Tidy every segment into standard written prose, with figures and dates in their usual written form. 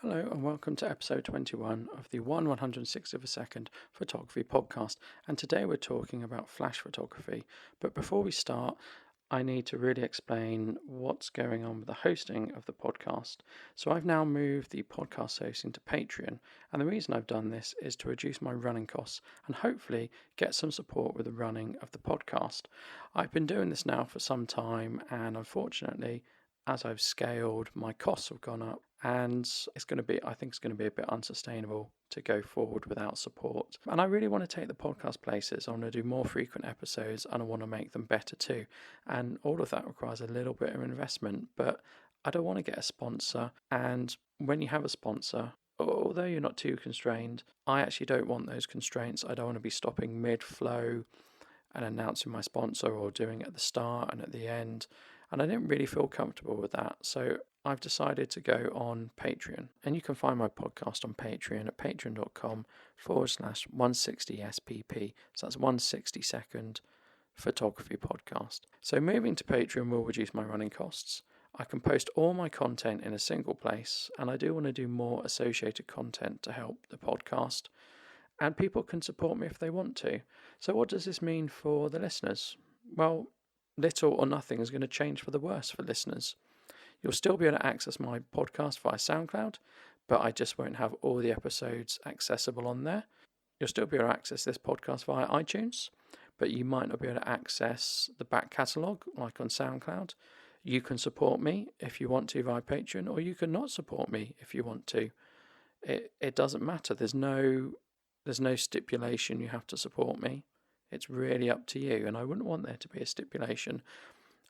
Hello and welcome to episode 21 of the 1/160th of a second photography podcast. And today we're talking about flash photography. But before we start, I need to really explain what's going on with the hosting of the podcast. So I've now moved the podcast hosting to Patreon. And the reason I've done this is to reduce my running costs and hopefully get some support with the running of the podcast. I've been doing this now for some time, and unfortunately, as I've scaled, my costs have gone up, and I think it's going to be a bit unsustainable to go forward without support. And I really want to take the podcast places. I want to do more frequent episodes and I want to make them better too. And all of that requires a little bit of investment, but I don't want to get a sponsor. And when you have a sponsor, although you're not too constrained, I actually don't want those constraints. I don't want to be stopping mid-flow and announcing my sponsor or doing it at the start and at the end. And I didn't really feel comfortable with that. So I've decided to go on Patreon. And you can find my podcast on Patreon at patreon.com/160SPP. So that's 1/62nd photography podcast. So moving to Patreon will reduce my running costs. I can post all my content in a single place, and I do want to do more associated content to help the podcast. And people can support me if they want to. So what does this mean for the listeners? Well, little or nothing is going to change for the worse for listeners. You'll still be able to access my podcast via SoundCloud, but I just won't have all the episodes accessible on there. You'll still be able to access this podcast via iTunes, but you might not be able to access the back catalogue like on SoundCloud. You can support me if you want to via Patreon, or you can not support me if you want to. It doesn't matter. There's no stipulation you have to support me. It's really up to you, and I wouldn't want there to be a stipulation.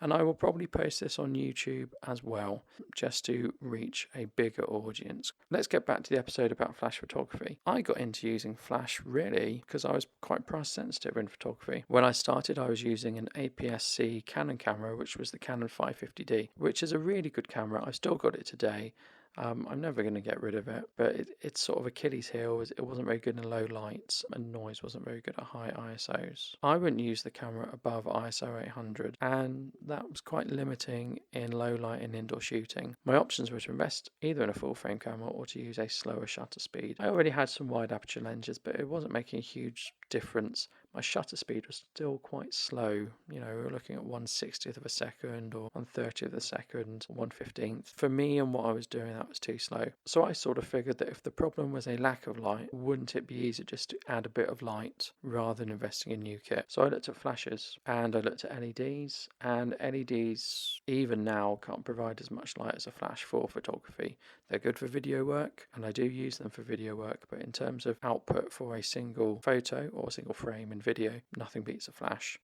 And I will probably post this on YouTube as well, just to reach a bigger audience. Let's get back to the episode about flash photography. I got into using flash really because I was quite price sensitive in photography. When I started, I was using an APS-C Canon camera, which was the Canon 550D, which is a really good camera. I've still got it today. I'm never going to get rid of it, but it's sort of Achilles heel. It wasn't very good in low lights, and noise wasn't very good at high ISOs. I wouldn't use the camera above ISO 800, and that was quite limiting in low light and indoor shooting. My options were to invest either in a full frame camera or to use a slower shutter speed. I already had some wide aperture lenses, but it wasn't making a huge difference. My shutter speed was still quite slow. We were looking at 1/60th of a second or 1/30th of a second, 1/15th. For me and what I was doing, that was too slow. So I sort of figured that if the problem was a lack of light, wouldn't it be easier just to add a bit of light rather than investing in new kit? So I looked at flashes and I looked at LEDs, and LEDs even now can't provide as much light as a flash for photography. They're good for video work, and I do use them for video work, but in terms of output for a single photo or a single frame in video, nothing beats a flash.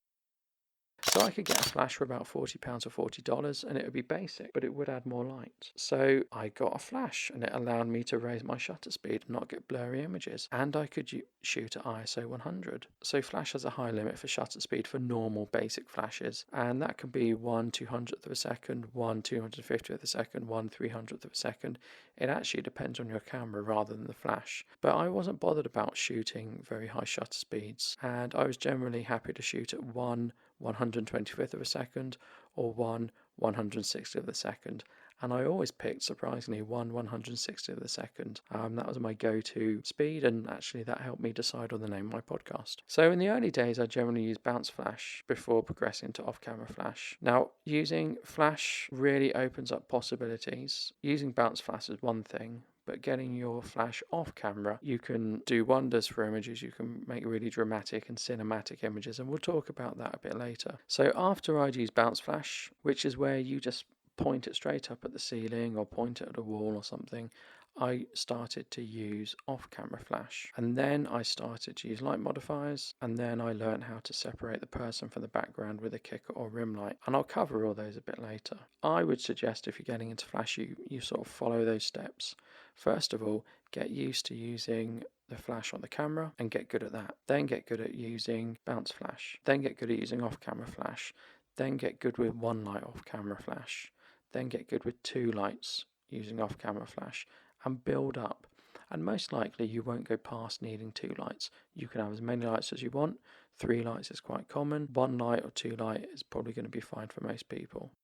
So I could get a flash for about £40 or $40, and it would be basic, but it would add more light. So I got a flash, and it allowed me to raise my shutter speed and not get blurry images. And I could shoot at ISO 100. So flash has a high limit for shutter speed for normal basic flashes, and that can be 1/200th of a second, 1/250th of a second, 1/300th of a second. It actually depends on your camera rather than the flash. But I wasn't bothered about shooting very high shutter speeds, and I was generally happy to shoot at 1/125th of a second or 1/160th of a second. And I always picked, surprisingly, 1/160th of a second. That was my go-to speed, and actually that helped me decide on the name of my podcast. So in the early days, I generally used bounce flash before progressing to off-camera flash. Now, using flash really opens up possibilities. Using bounce flash is one thing, but getting your flash off camera, you can do wonders for images. You can make really dramatic and cinematic images, and we'll talk about that a bit later. So after I'd use bounce flash, which is where you just point it straight up at the ceiling or point it at a wall or something, I started to use off-camera flash, and then I started to use light modifiers, and then I learned how to separate the person from the background with a kicker or rim light, and I'll cover all those a bit later. I would suggest if you're getting into flash, you sort of follow those steps. First of all, get used to using the flash on the camera and get good at that. Then get good at using bounce flash. Then get good at using off-camera flash. Then get good with one light off-camera flash. Then get good with two lights using off-camera flash, and build up. And most likely you won't go past needing two lights. You can have as many lights as you want. 3 lights is quite common. 1 light or 2 light is probably going to be fine for most people.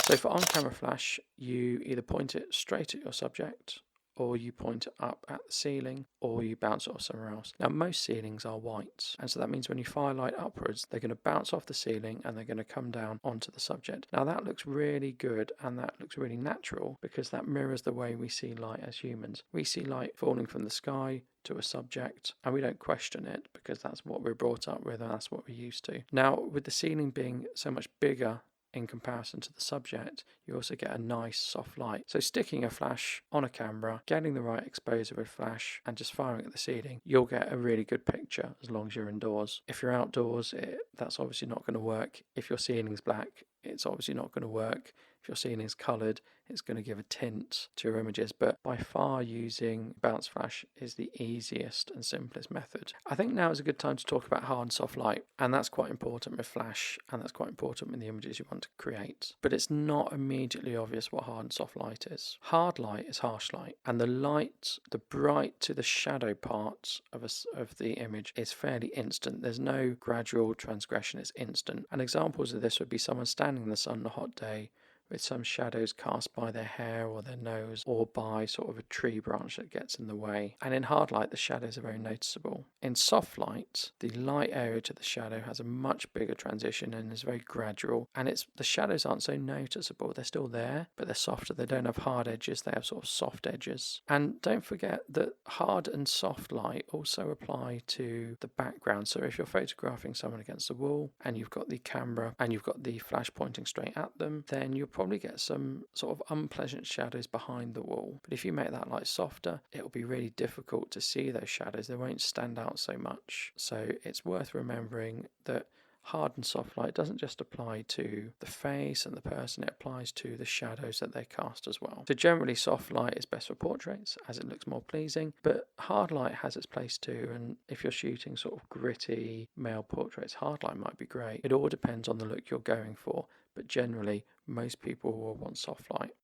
So for on-camera flash, you either point it straight at your subject or you point it up at the ceiling, or you bounce it off somewhere else. Now, most ceilings are white, and so that means when you fire light upwards, they're going to bounce off the ceiling and they're going to come down onto the subject. Now, that looks really good and that looks really natural because that mirrors the way we see light as humans. We see light falling from the sky to a subject and we don't question it because that's what we're brought up with and that's what we're used to. Now, with the ceiling being so much bigger in comparison to the subject, you also get a nice soft light. So sticking a flash on a camera, getting the right exposure with flash and just firing at the ceiling, you'll get a really good picture as long as you're indoors. If you're outdoors, that's obviously not going to work. If your ceiling's black, it's obviously not going to work. If your ceiling's coloured, it's going to give a tint to your images, but by far using bounce flash is the easiest and simplest method. I think now is a good time to talk about hard and soft light, and that's quite important with flash, and that's quite important in the images you want to create. But it's not immediately obvious what hard and soft light is. Hard light is harsh light, and the light, the bright to the shadow part of the image is fairly instant. There's no gradual transgression, it's instant. And examples of this would be someone standing in the sun on a hot day with some shadows cast by their hair or their nose or by sort of a tree branch that gets in the way. And in hard light, the shadows are very noticeable. In soft light, the light area to the shadow has a much bigger transition and is very gradual. And the shadows aren't so noticeable. They're still there, but they're softer. They don't have hard edges. They have sort of soft edges. And don't forget that hard and soft light also apply to the background. So if you're photographing someone against the wall and you've got the camera and you've got the flash pointing straight at them, then you'll probably get some sort of unpleasant shadows behind the wall. But if you make that light softer, it'll be really difficult to see those shadows. They won't stand out so much. So it's worth remembering that hard and soft light doesn't just apply to the face and the person, it applies to the shadows that they cast as well. So generally soft light is best for portraits as it looks more pleasing, but hard light has its place too, and if you're shooting sort of gritty male portraits, hard light might be great. It all depends on the look you're going for, but generally most people will want soft light.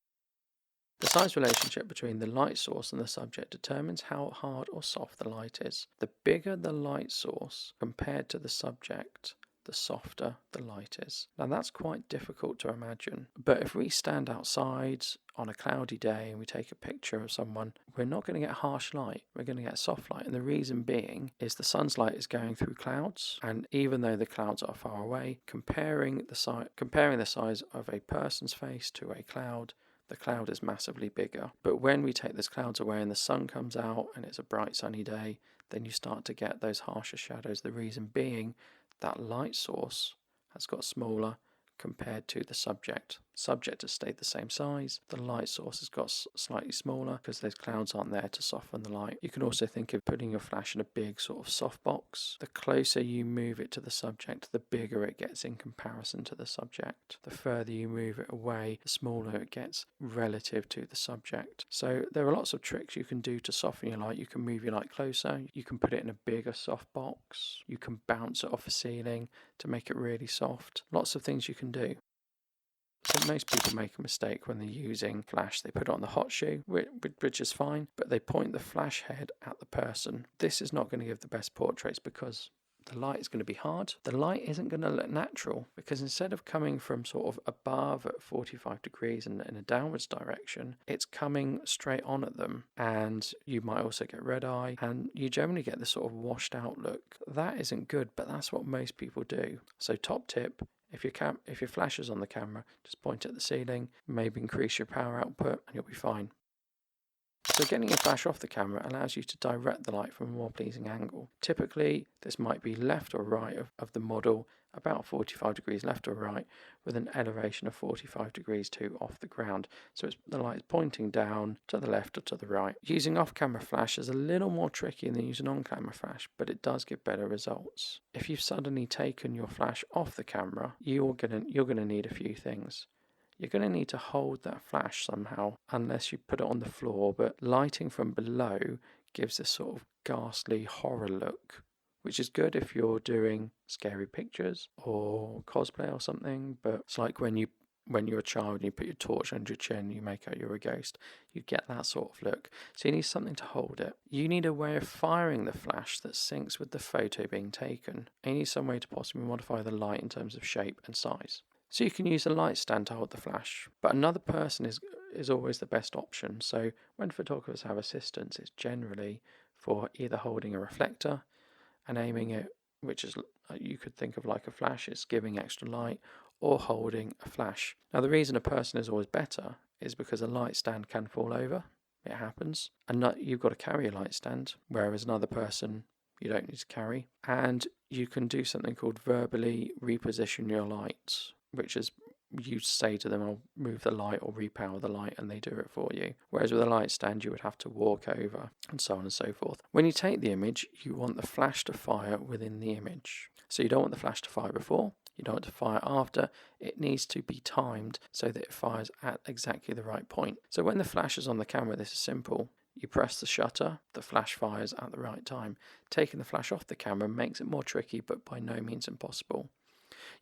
The size relationship between the light source and the subject determines how hard or soft the light is. The bigger the light source compared to the subject, the softer the light is. Now that's quite difficult to imagine, but if we stand outside on a cloudy day and we take a picture of someone, we're not going to get harsh light, we're going to get soft light, and the reason being is the sun's light is going through clouds, and even though the clouds are far away, comparing the size of a person's face to a cloud, the cloud is massively bigger. But when we take those clouds away and the sun comes out and it's a bright sunny day, then you start to get those harsher shadows. The reason being that light source has got smaller compared to the subject. Subject has stayed the same size. The light source has got slightly smaller because those clouds aren't there to soften the light. You can also think of putting your flash in a big sort of softbox. The closer you move it to the subject, the bigger it gets in comparison to the subject. The further you move it away, the smaller it gets relative to the subject. So there are lots of tricks you can do to soften your light. You can move your light closer. You can put it in a bigger softbox. You can bounce it off a ceiling to make it really soft. Lots of things you can do. So most people make a mistake when they're using flash. They put it on the hot shoe, which is fine, but they point the flash head at the person. This is not going to give the best portraits because the light is going to be hard. The light isn't going to look natural because instead of coming from sort of above at 45 degrees and in a downwards direction, it's coming straight on at them, and you might also get red eye, and you generally get this sort of washed out look. That isn't good, but that's what most people do. So top tip, if your flash is on the camera, just point it at the ceiling, maybe increase your power output, and you'll be fine. So getting your flash off the camera allows you to direct the light from a more pleasing angle. Typically, this might be left or right of the model, about 45 degrees left or right, with an elevation of 45 degrees off the ground. So the light is pointing down to the left or to the right. Using off-camera flash is a little more tricky than using on-camera flash, but it does give better results. If you've suddenly taken your flash off the camera, you're gonna need a few things. You're going to need to hold that flash somehow, unless you put it on the floor, but lighting from below gives this sort of ghastly horror look, which is good if you're doing scary pictures or cosplay or something, but it's like when you're a child and you put your torch under your chin, you make out you're a ghost, you get that sort of look. So you need something to hold it. You need a way of firing the flash that syncs with the photo being taken. And you need some way to possibly modify the light in terms of shape and size. So you can use a light stand to hold the flash, but another person is is always the best option. So when photographers have assistance, it's generally for either holding a reflector and aiming it, which is you could think of like a flash, it's giving extra light, or holding a flash. Now the reason a person is always better is because a light stand can fall over. It happens, and you've got to carry a light stand, whereas another person you don't need to carry. And you can do something called verbally reposition your lights, which is you say to them, I'll move the light or repower the light, and they do it for you. Whereas with a light stand, you would have to walk over, and so on and so forth. When you take the image, you want the flash to fire within the image. So you don't want the flash to fire before, you don't want to fire after. It needs to be timed so that it fires at exactly the right point. So when the flash is on the camera, this is simple. You press the shutter, the flash fires at the right time. Taking the flash off the camera makes it more tricky, but by no means impossible.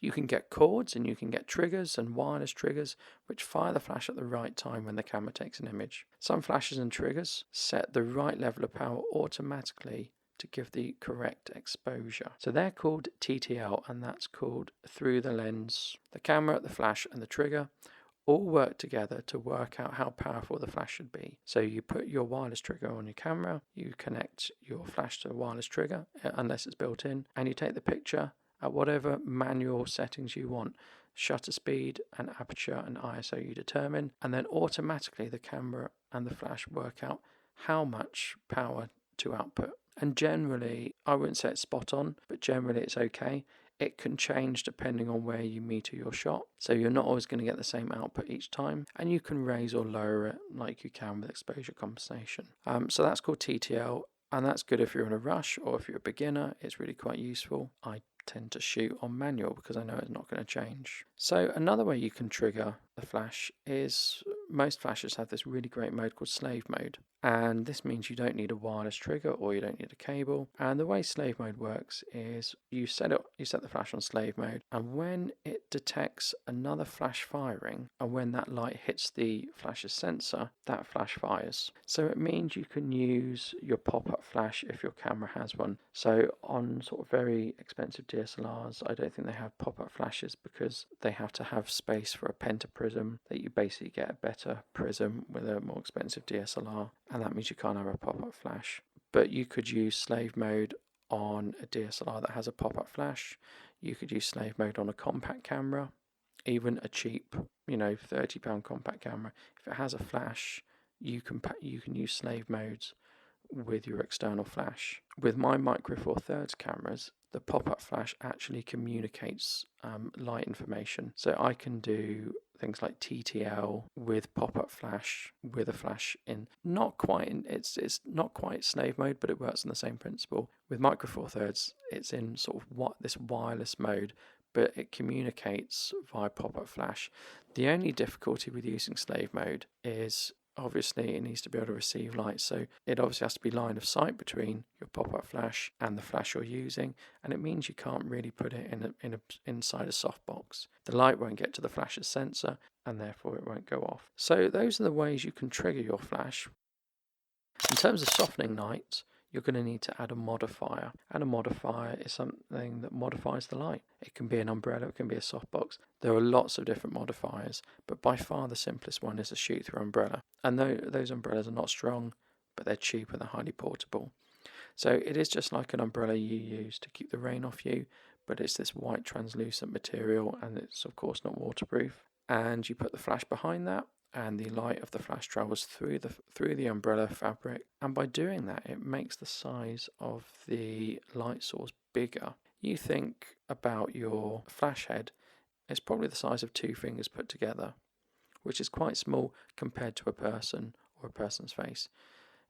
You can get cords and you can get triggers and wireless triggers which fire the flash at the right time when the camera takes an image. Some flashes and triggers set the right level of power automatically to give the correct exposure. So they're called TTL, and that's called through the lens. The camera, the flash and the trigger all work together to work out how powerful the flash should be. So you put your wireless trigger on your camera, you connect your flash to a wireless trigger, unless it's built in, and you take the picture at whatever manual settings you want. Shutter speed and aperture and ISO you determine, and then automatically the camera and the flash work out how much power to output. And generally, I wouldn't say it's spot on, but generally it's okay. It can change depending on where you meter your shot, so you're not always going to get the same output each time, and you can raise or lower it like you can with exposure compensation. So that's called TTL, and that's good if you're in a rush or if you're a beginner. It's really quite useful. I tend to shoot on manual because I know it's not going to change. So another way you can trigger the flash is most flashes have this really great mode called slave mode, and this means you don't need a wireless trigger or you don't need a cable. And the way slave mode works is you set the flash on slave mode, and when it detects another flash firing and when that light hits the flash's sensor, that flash fires. So it means you can use your pop-up flash if your camera has one. So on sort of very expensive DSLRs, I don't think they have pop-up flashes because they have to have space for a pentaprism, that you basically get a better prism with a more expensive DSLR, and that means you can't have a pop-up flash. But you could use slave mode on a DSLR that has a pop-up flash. You could use slave mode on a compact camera, even a cheap, £30 compact camera. If it has a flash, you can use slave modes with your external flash. With my Micro Four Thirds cameras, the pop-up flash actually communicates light information. So I can do things like TTL with pop-up flash, with a flash in. It's not quite slave mode, but it works on the same principle. With Micro Four Thirds, it's in sort of this wireless mode, but it communicates via pop-up flash. The only difficulty with using slave mode is obviously it needs to be able to receive light, so it obviously has to be line of sight between your pop-up flash and the flash you're using, and it means you can't really put it inside a softbox. The light won't get to the flash's sensor, and therefore it won't go off. So those are the ways you can trigger your flash. In terms of softening light, you're going to need to add a modifier, and a modifier is something that modifies the light. It can be an umbrella, it can be a softbox. There are lots of different modifiers, but by far the simplest one is a shoot-through umbrella. And those umbrellas are not strong, but they're cheap and they're highly portable. So it is just like an umbrella you use to keep the rain off you, but it's this white translucent material, and it's of course not waterproof. And you put the flash behind that, and the light of the flash travels through the umbrella fabric, and by doing that it makes the size of the light source bigger. You think about your flash head, it's probably the size of 2 fingers put together, which is quite small compared to a person or a person's face.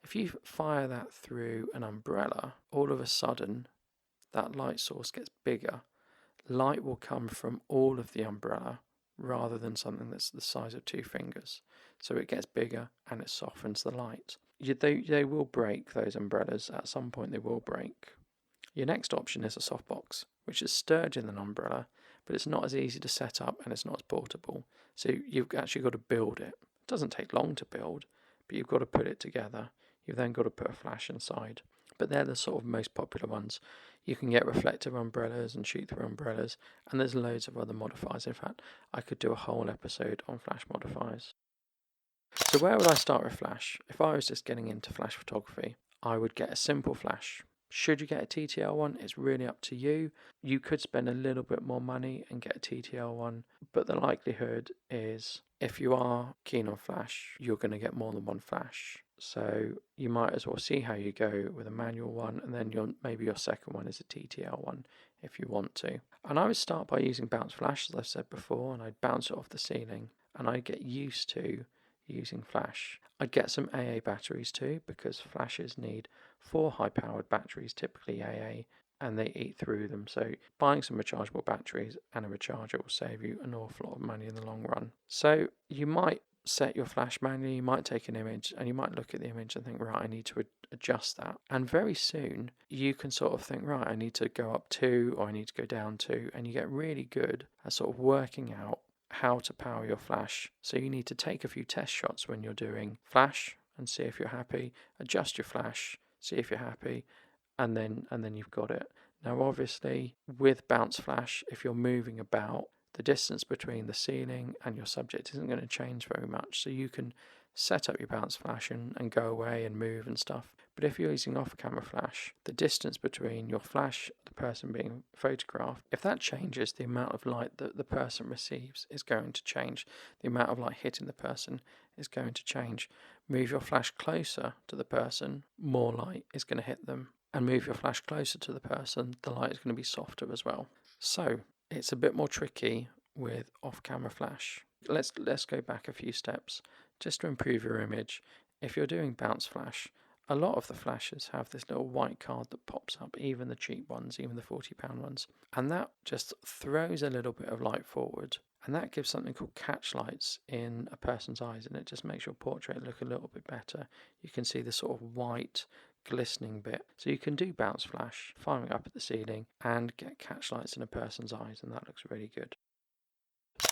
If you fire that through an umbrella, all of a sudden that light source gets bigger. Light will come from all of the umbrella rather than something that's the size of 2 fingers. So it gets bigger and it softens the light. They will break, those umbrellas. At some point they will break. Your next option is a softbox, which is sturdier than an umbrella, but it's not as easy to set up and it's not as portable. So you've actually got to build it. It doesn't take long to build, but you've got to put it together. You've then got to put a flash inside. But they're the sort of most popular ones. You can get reflective umbrellas and shoot-through umbrellas, and there's loads of other modifiers. In fact, I could do a whole episode on flash modifiers. So where would I start with flash? If I was just getting into flash photography, I would get a simple flash. Should you get a TTL one? It's really up to you. You could spend a little bit more money and get a TTL one, but the likelihood is if you are keen on flash, you're going to get more than one flash. So you might as well see how you go with a manual one, and then maybe your second one is a TTL one if you want to. And I would start by using bounce flash, as I've said before, and I'd bounce it off the ceiling, and I'd get used to using flash. I'd get some AA batteries too, because flashes need 4 high-powered batteries, typically AA, and they eat through them. So buying some rechargeable batteries and a recharger will save you an awful lot of money in the long run. So you might set your flash manually, you might take an image and you might look at the image and think, right, I need to adjust that. And very soon you can sort of think, right, I need to go up 2 or I need to go down 2, and you get really good at sort of working out how to power your flash. So you need to take a few test shots when you're doing flash and see if you're happy, adjust your flash, see if you're happy, and then you've got it. Now obviously with bounce flash, if you're moving about, the distance between the ceiling and your subject isn't going to change very much, so you can set up your bounce flash and go away and move and stuff. But if you're using off-camera flash, the distance between your flash, the person being photographed, if that changes, the amount of light that the person receives is going to change. The amount of light hitting the person is going to change. Move your flash closer to the person, more light is going to hit them. And move your flash closer to the person, the light is going to be softer as well. So it's a bit more tricky with off-camera flash. Let's go back a few steps just to improve your image. If you're doing bounce flash, a lot of the flashes have this little white card that pops up, even the cheap ones, even the £40 ones, and that just throws a little bit of light forward, and that gives something called catch lights in a person's eyes, and it just makes your portrait look a little bit better. You can see the sort of white glistening bit. So you can do bounce flash, firing up at the ceiling, and get catch lights in a person's eyes, and that looks really good.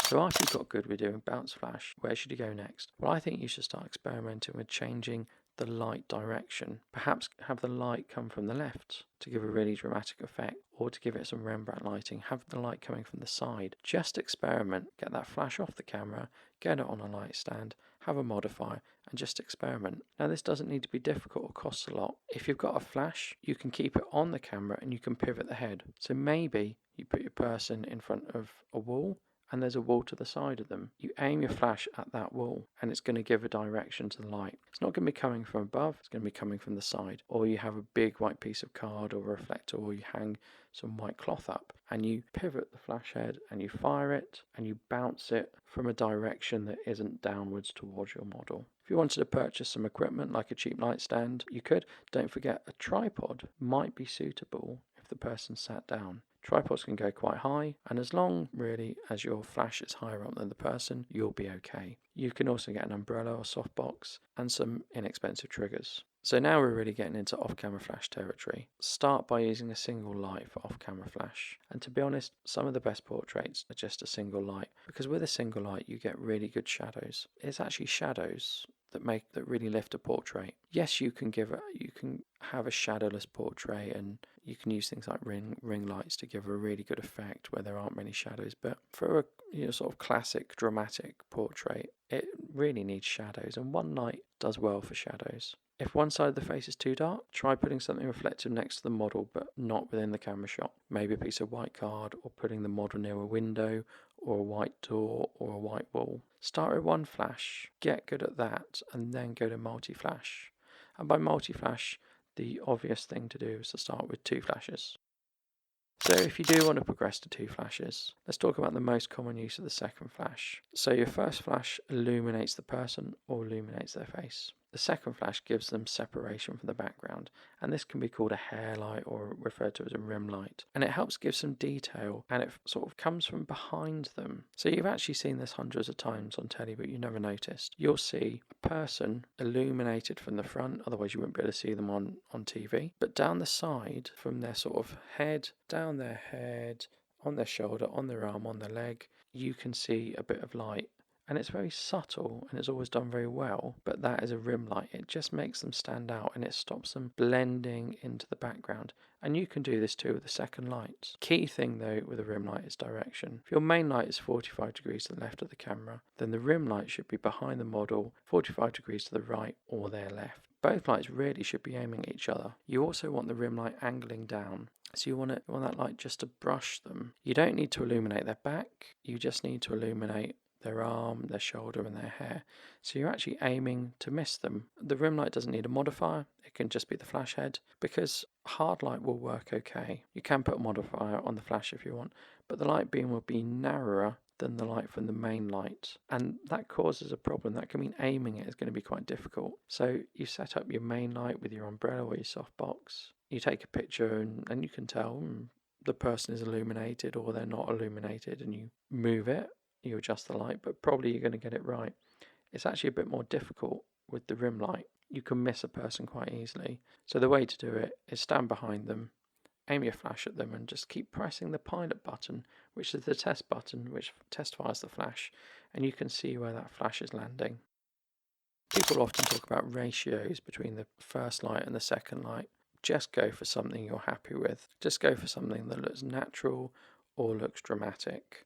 So after you've got good with doing bounce flash, where should you go next? Well, I think you should start experimenting with changing the light direction. Perhaps have the light come from the left to give a really dramatic effect, or to give it some Rembrandt lighting, have the light coming from the side. Just experiment, get that flash off the camera, get it on a light stand, have a modifier, and just experiment. Now this doesn't need to be difficult or cost a lot. If you've got a flash, you can keep it on the camera and you can pivot the head. So maybe you put your person in front of a wall and there's a wall to the side of them. You aim your flash at that wall and it's going to give a direction to the light. It's not going to be coming from above, it's going to be coming from the side. Or you have a big white piece of card or a reflector, or you hang some white cloth up and you pivot the flash head and you fire it and you bounce it from a direction that isn't downwards towards your model. If you wanted to purchase some equipment like a cheap light stand, you could. Don't forget, a tripod might be suitable if the person sat down. Tripods can go quite high, and as long really as your flash is higher up than the person, you'll be okay. You can also get an umbrella or softbox and some inexpensive triggers. So now we're really getting into off-camera flash territory. Start by using a single light for off-camera flash. And to be honest, some of the best portraits are just a single light, because with a single light you get really good shadows. It's actually shadows that really lift a portrait. Yes, you can have a shadowless portrait, and you can use things like ring lights to give a really good effect where there aren't many shadows. But for a sort of classic dramatic portrait, it really needs shadows, and one light does well for shadows. If one side of the face is too dark, try putting something reflective next to the model, but not within the camera shot. Maybe a piece of white card, or putting the model near a window, or a white door, or a white wall. Start with one flash, get good at that, and then go to multi-flash. And by multi-flash, the obvious thing to do is to start with 2 flashes. So if you do want to progress to 2 flashes, let's talk about the most common use of the second flash. So your first flash illuminates the person or illuminates their face. The second flash gives them separation from the background, and this can be called a hair light or referred to as a rim light. And it helps give some detail, and it sort of comes from behind them. So you've actually seen this hundreds of times on telly, but you never noticed. You'll see a person illuminated from the front, otherwise you wouldn't be able to see them on TV. But down the side, from their sort of head, down their head, on their shoulder, on their arm, on their leg, you can see a bit of light. and it's very subtle and it's always done very well, but that is a rim light. It just makes them stand out and it stops them blending into the background. And you can do this too with the second lights. Key thing though with a rim light is direction. If your main light is 45 degrees to the left of the camera, then the rim light should be behind the model 45 degrees to the right or their left. Both lights really should be aiming at each other. You also want the rim light angling down. So you want that light just to brush them. You don't need to illuminate their back, you just need to illuminate their arm, their shoulder and their hair. So you're actually aiming to miss them. The rim light doesn't need a modifier, it can just be the flash head, because hard light will work okay. You can put a modifier on the flash if you want, but the light beam will be narrower than the light from the main light, and that causes a problem. That can mean aiming it is going to be quite difficult. So you set up your main light with your umbrella or your softbox, you take a picture and you can tell the person is illuminated or they're not illuminated, and you move it, you adjust the light, but probably you're going to get it right. It's actually a bit more difficult with the rim light. You can miss a person quite easily. So the way to do it is stand behind them, aim your flash at them and just keep pressing the pilot button, which is the test button which test fires the flash, and you can see where that flash is landing. People often talk about ratios between the first light and the second light. Just go for something you're happy with. Just go for something that looks natural or looks dramatic.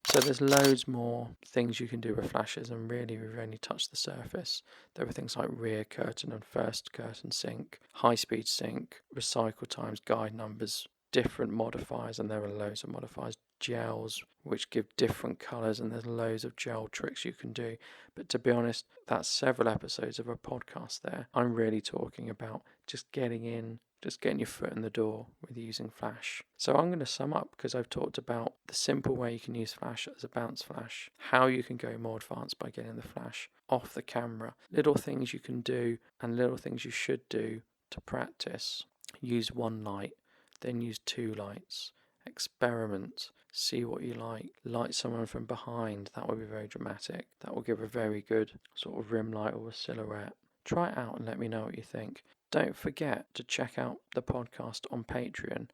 So there's loads more things you can do with flashes, and really we've only touched the surface. There are things like rear curtain and first curtain sync, high speed sync, recycle times, guide numbers, different modifiers, and there are loads of modifiers, gels which give different colours, and there's loads of gel tricks you can do. But to be honest, that's several episodes of a podcast there. I'm really talking about just getting your foot in the door with using flash. So I'm going to sum up, because I've talked about the simple way you can use flash as a bounce flash, how you can go more advanced by getting the flash off the camera, little things you can do and little things you should do to practice. Use one light, then use two lights, experiment, see what you like, light someone from behind, that will be very dramatic, that will give a very good sort of rim light or a silhouette. Try it out and let me know what you think. Don't forget to check out the podcast on Patreon.